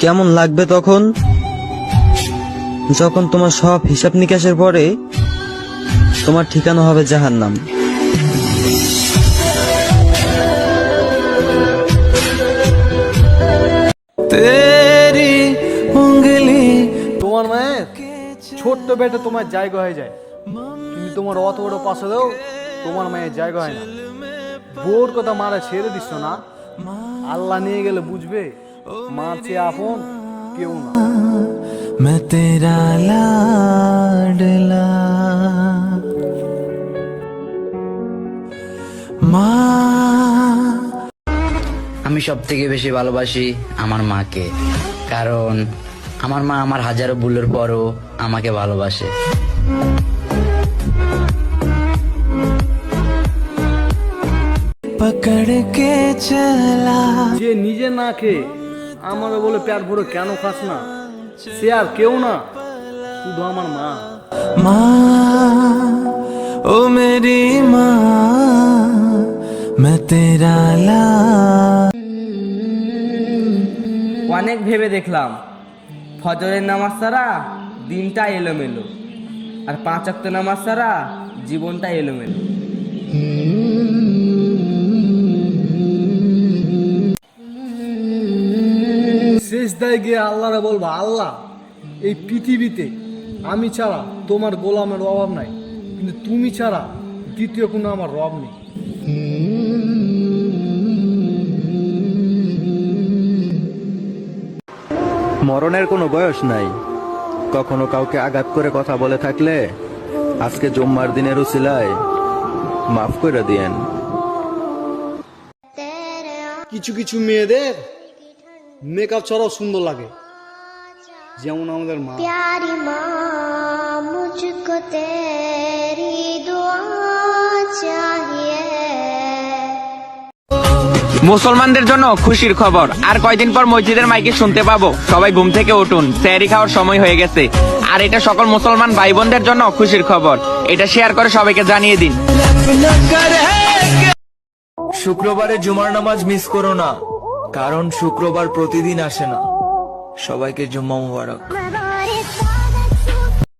কেমন লাগবে তখন, যখন তোমার সব হিসাব নিকাশের পরে তোমার ঠিকানা হবে জাহান্নাম। তেরি উঙ্গলি। তোমার মায়ের ছোট্ট বেটা তোমার জায়গা হয়ে যায়, কিন্তু তোমার অত বড় পাশে তোমার মায়ের জায়গা হয় না। বোর কথা মারা ছেড়ে দিস না, আল্লাহ নিয়ে গেলে বুঝবে মার চেয়ে আপন কেউ না। मैं तेरा लाडला মা। আমি সব থেকে বেশি ভালোবাসি আমার মাকে, কারণ আমার মা আমার হাজারো ভুলের পরও আমাকে ভালোবাসে। पकड़ के चला। যে নিজে না খেয়ে আমারও বলে প্যার ভরে কেন খাস না, সে আর কেউ না, শুধু আমার মা। माँ ओ मेरी माँ, मैं तेरा ला। অনেক ভেবে দেখলাম, ফজরের নামাজ ছাড়া দিনটা এলোমেলো, আর 5 ওয়াক্ত নামাজ ছাড়া জীবনটা এলোমেলো। শেষ দায় গিয়ে আল্লাহরে বলবা, আল্লাহ এই পৃথিবীতে আমি ছাড়া তোমার গোলামের অভাব নাই, কিন্তু তুমি ছাড়া দ্বিতীয় কোনো আমার রব নেই। মরণের কোনো বয়স নাই। কখনো কাউকে আঘাত করে কথা বলে থাকলে আজকে জুম্মার দিনের উসিলায় মাফ করে দিয়েন। কিছু কিছু মেয়েদের মেকআপ ছাড়াও সুন্দর লাগে, যেমন আমাদের মা। प्यारी माँ मुझको तेरी दुआ चाहिए। মুসলমানদের জন্য খুশির খবর, আর কয়দিন পর মসজিদের মাইকে শুনতে পাবো, সবাই ঘুম থেকে উঠুন, সেহরি খাওয়ার সময় হয়ে গেছে। আর এটা সকল মুসলমান ভাই বোনদের জন্য খুশির খবর, এটা শেয়ার করে সবাইকে জানিয়ে দিন। শুক্রবারে জুমার নামাজ মিস করো না, কারণ শুক্রবার প্রতিদিন আসে না। সবাইকে জুম্মা মুবারক।